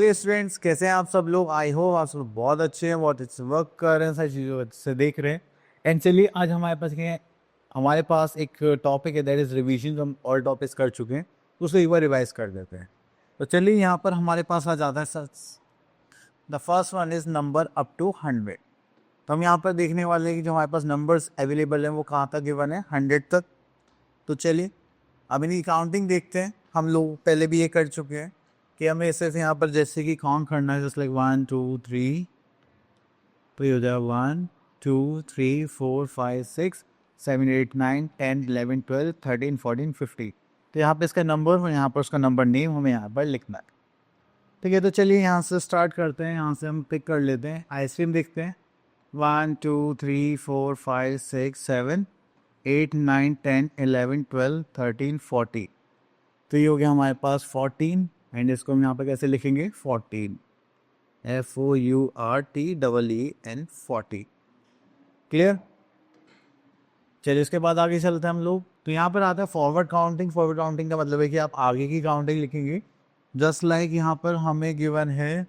Dear students, कैसे हैं आप सब लोग। आई होप आप सब बहुत अच्छे हैं, बहुत अच्छे वर्क कर रहे हैं, सारी चीज़ों से देख रहे हैं। एंड चलिए आज हमारे पास एक टॉपिक है, दैट इज़ रिवीजन। हम ऑल टॉपिक्स कर चुके हैं, तो उसे एक बार रिवाइज कर देते हैं। तो चलिए यहाँ पर हमारे पास आ जाता है the first one is number up to 100। तो हम यहाँ पर देखने वाले हैं कि जो हमारे पास नंबर्स अवेलेबल हैं वो कहाँ तक गिवन है, 100 तक। तो चलिए अब इनकी काउंटिंग देखते हैं। हम लोग पहले भी ये कर चुके हैं कि हमें सिर्फ यहाँ पर जैसे कि काउंट करना है, जैसे लाइक 1 2 3, तो ये हो जाएगा 1 2 3 4 5 6 7 8 9 10 11 12 13 14 15। तो यहाँ पे इसका नंबर और यहाँ पर उसका नंबर नेम हमें यहाँ पर लिखना है। ठीक है, तो चलिए यहाँ से स्टार्ट करते हैं। यहाँ से हम पिक कर लेते हैं, आइसक्रीम देखते हैं। 1 2 3 4 5 6 7 8 9 10 11 12 13 14। तो ये हो गया हमारे पास 14, एंड इसको हम यहाँ पे कैसे लिखेंगे, 14, FOURTEEN 40। क्लियर। चलिए इसके बाद आगे चलते हैं हम लोग। तो यहाँ पर आता है फॉरवर्ड काउंटिंग। फॉरवर्ड काउंटिंग का मतलब है कि आप आगे की काउंटिंग लिखेंगे, जस्ट लाइक यहाँ पर हमें गिवन है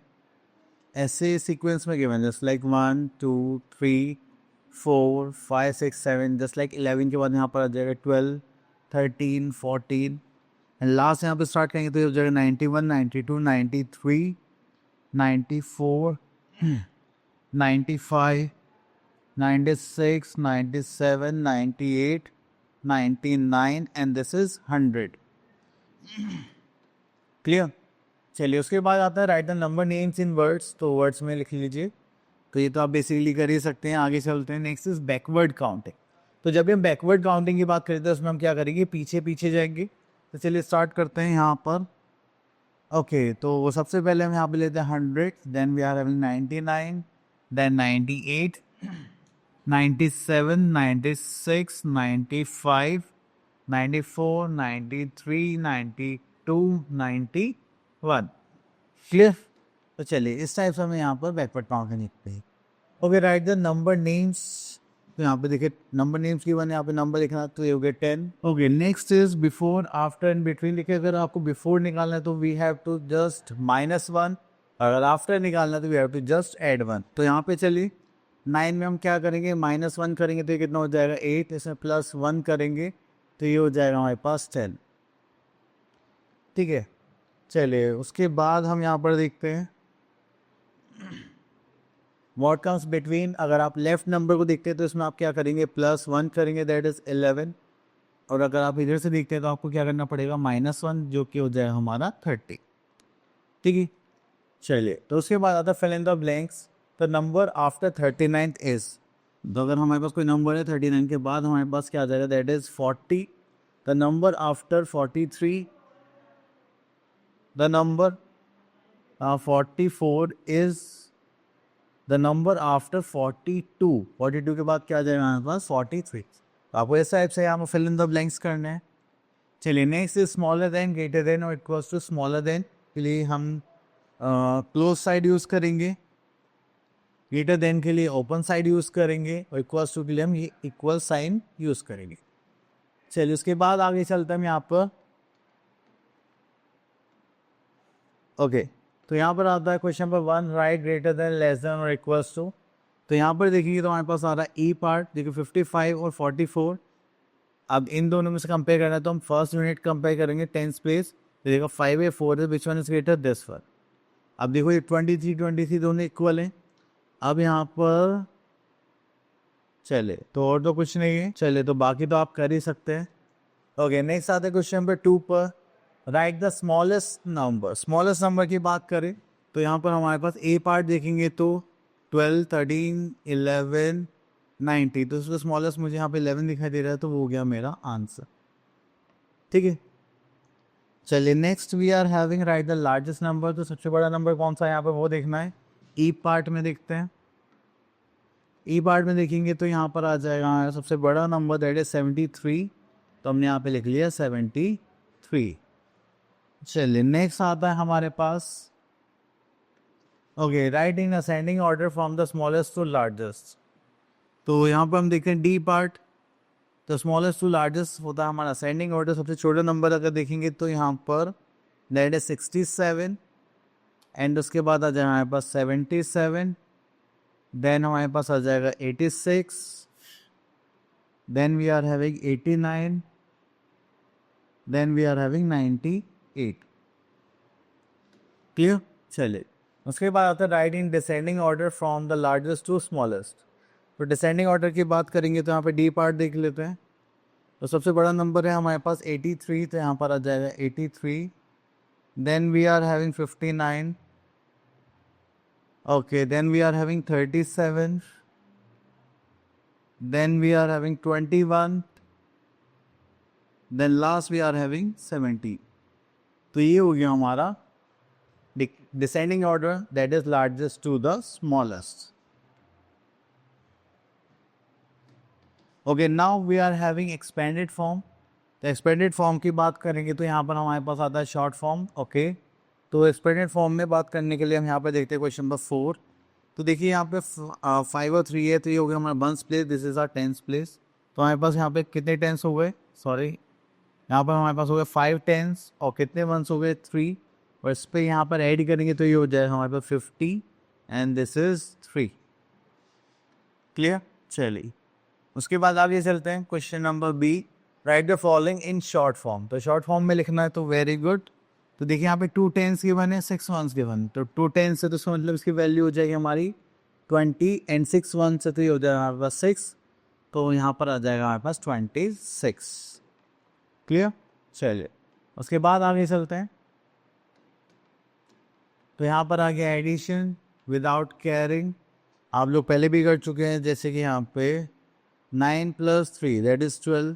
ऐसे सीक्वेंस में given, just like 1 2 3 4 5 6 7, just like 11 के बाद यहाँ पर आ जाएगा 12 13 14, एंड लास्ट यहाँ पे स्टार्ट करेंगे तो ये हो जाएगा 91 92 93 94 95 96 97 98 99, एंड दिस इज 100। क्लियर। चलिए उसके बाद आता है right the number names in words. तो वर्ड्स में लिख लीजिए। तो ये तो आप बेसिकली कर ही सकते हैं। आगे चलते हैं, नेक्स्ट इज बैकवर्ड काउंटिंग। तो जब भी हम बैकवर्ड काउंटिंग की बात करें तो उसमें हम क्या करेंगे, पीछे पीछे जाएंगे। तो चलिए स्टार्ट करते हैं यहाँ पर। ओके, तो वो सबसे पहले हम यहाँ पे लेते हैं 100, then we are having 99, then 98 97 96 95 94 93 92 91। Clear. तो चलिए इस टाइप से हमें यहाँ पर बैकवर्ड काउंटिंग लिखते हैं। Okay, right the number names. तो यहाँ पे देखिए नंबर नेम्स की वन, यहाँ पे नंबर लिखना, तो ये हो गया 10। Okay, next is before after and between. लिखे अगर आपको बिफोर निकालना है तो वी हैव टू जस्ट -1, अगर आफ्टर निकालना है तो we have to just add 1। तो यहाँ पे चलिए 9 में हम क्या करेंगे, -1 करेंगे तो ये कितना हो जाएगा 8, इसमें +1 करेंगे तो ये हो जाएगा हमारे पास 10। ठीक है, चलिए उसके बाद हम यहाँ पर देखते हैं व्हाट कम्स बिटवीन। अगर आप लेफ्ट नंबर को देखते हैं तो इसमें आप क्या करेंगे, +1 करेंगे, दैट इज 11। और अगर आप इधर से देखते हैं तो आपको क्या करना पड़ेगा, -1, जो कि हो जाएगा हमारा 30। ठीक है, चलिए तो उसके बाद आता है fill in the blanks. The number after 39 is. तो अगर हमारे पास कोई नंबर है 39 के बाद हमारे पास क्या आ जाएगा, that is 40। The number after 43, the number 44 is. The number after 42 के बाद क्या आ जाएगा हमारे पास, 43। तो आपको इस टाइप से यहाँ पर फिल इन द ब्लैंक्स करना है। चलिए next is smaller than, greater than और इक्वल्स टू स्मॉलर देन के लिए हम क्लोज साइड यूज़ करेंगे, ग्रेटर देन के लिए ओपन साइड यूज़ करेंगे, और इक्वल्स टू के लिए हम ये इक्वल साइन यूज़ करेंगे। चलिए उसके बाद आगे चलते हैं हम यहाँ पर। ओके, तो यहाँ पर आता है question number 1, right greater than, less than और इक्वल्स टू। तो यहाँ पर देखिए तो हमारे पास आ रहा है ई पार्ट, देखिए 55 और 44। अब इन दोनों में से कंपेयर करना है तो हम फर्स्ट यूनिट कंपेयर करेंगे, 10th प्लेस। तो देखो 5 है 4 है, which one is greater, this one. अब देखो ये 23 दोनों इक्वल हैं। अब यहाँ पर चले तो और तो कुछ नहीं है, चले तो बाकी तो आप कर ही सकते हैं। ओके, नेक्स्ट आता है क्वेश्चन नंबर 2 पर, right the smallest number. Smallest number की बात करें तो यहाँ पर हमारे पास ए पार्ट देखेंगे तो 12 13 11 90। तो उसका स्मॉलेस्ट मुझे यहाँ पे 11 दिखाई दे रहा है, तो वो हो गया मेरा आंसर। ठीक है, चलिए next we are having write the largest number. तो सबसे बड़ा नंबर कौन सा है यहाँ पे वो देखना है। ई पार्ट में देखते हैं। ई पार्ट में देखेंगे तो यहाँ पर आ जाएगा सबसे बड़ा नंबर, दैट इज 73। तो हमने यहाँ पे लिख लिया 73। चलिए नेक्स्ट आता है हमारे पास, okay, right in ascending order from the smallest to largest. तो यहाँ पर हम देखते हैं डी पार्ट। तो स्मॉलेस्ट टू लार्जेस्ट होता है हमारा असेंडिंग ऑर्डर। सबसे छोटा नंबर अगर देखेंगे तो यहाँ पर दैट इज 67, एंड उसके बाद आ जाएगा हमारे पास 77, देन हमारे पास आ जाएगा 86, then we are having 89, then we are having 98। Clear? चलिए, उसके बाद आता है write in descending order from the largest to smallest. तो डिसेंडिंग ऑर्डर की बात करेंगे तो यहाँ पे डी पार्ट देख लेते हैं। तो सबसे बड़ा नंबर है हमारे पास 83, तो यहाँ पर आ जाएगा 83, then we are having 59, okay, then we are having 37, then we are having 21, then last we are having 70। तो ये हो गया हमारा descending order, that is largest to the smallest. Okay, now we are having expanded form. तो expanded form की बात करेंगे तो यहाँ पर हमारे पास आता है short form. ओके, तो expanded form में बात करने के लिए हम यहाँ पर देखते हैं क्वेश्चन नंबर 4। तो देखिए यहाँ पे 5 और 3 है, तो ये हो गया हमारा ones place, this is our tens place. तो हमारे पास यहाँ पे कितने टेंस हो गए, सॉरी यहाँ पर हमारे पास हो गए 5 टेंस, और कितने वंस हो गए 3, और इस पर यहाँ पर ऐड करेंगे तो ये हो जाएगा हमारे पास 50 एंड दिस इज 3। क्लियर? चलिए, उसके बाद आप ये चलते हैं question number B, write the following in short form. तो शॉर्ट फॉर्म में लिखना है, तो वेरी गुड। तो देखिए यहाँ पे 2 टेंस गिवन है, 6 वंस गिवन, तो 2 टेंस से तो इसका मतलब इसकी वैल्यू हो जाएगी हमारी 20 एंड 6 वन से तो ये हो जाएगा हमारे पास 6, तो यहाँ पर आ जाएगा हमारे पास 26। क्लियर? चलिए, उसके बाद आगे चलते हैं। तो यहाँ पर आ गया एडिशन विदाउट कैरिंग, आप लोग पहले भी कर चुके हैं, जैसे कि यहाँ पे 9 + 3 दैट इज़ 12,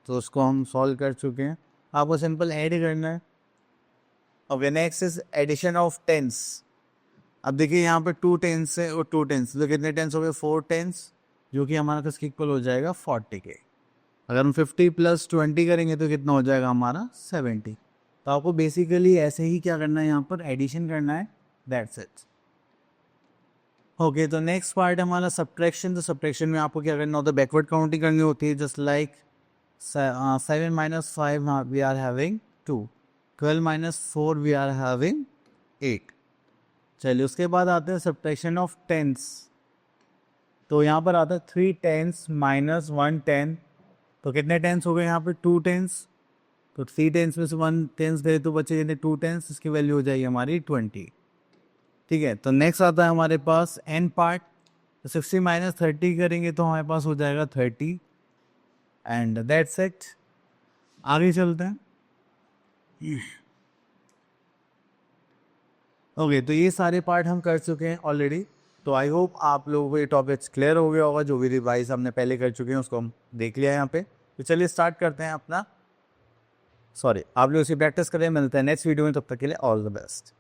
तो उसको हम सॉल्व कर चुके हैं। आपको सिंपल ऐड करना है। Okay, next is addition of tens. अब देखिए यहाँ पे 2 टेंस है और 2 टेंस, तो कितने टेंस हो गए 4 टेंस, जो कि हमारा किसके इक्वल हो जाएगा 40 के। अगर हम 50 + 20 करेंगे तो कितना हो जाएगा हमारा 70। तो आपको बेसिकली ऐसे ही क्या करना है, यहाँ पर एडिशन करना है, दैट्स इट। ओके, तो नेक्स्ट पार्ट है हमारा सब्ट्रैक्शन। तो सब्ट्रैक्शन में आपको क्या करना होता है, बैकवर्ड काउंटिंग करनी होती है, just like 7 - 5 we are having 2, 12 - 4 we are having 8। चलिए, उसके बाद आते हैं सब्ट्रैक्शन ऑफ टेंस। तो यहाँ पर आता है 3 टेंस - 1 10, तो कितने टेंस हो गए यहाँ पे 2 टेंस, तो 3 टेंस में से 1 टेंस गए तो बचे जितने 2 टेंस, इसकी वैल्यू हो जाएगी हमारी 20। ठीक है, तो नेक्स्ट आता है हमारे पास एन पार्ट। तो 60 - 30 करेंगे तो हमारे पास हो जाएगा 30 एंड दैट्स इट। आगे चलते हैं। ओके, तो ये सारे पार्ट हम कर चुके हैं ऑलरेडी। तो आई होप आप लोगों को ये टॉपिक्स क्लियर हो गया होगा, जो भी रिवाइज हमने पहले कर चुके हैं उसको हम देख लिया है यहाँ पे। तो चलिए स्टार्ट करते हैं अपना, सॉरी आप लोग इसी प्रैक्टिस करें। मिलते हैं नेक्स्ट वीडियो में, तब तक के लिए ऑल द बेस्ट।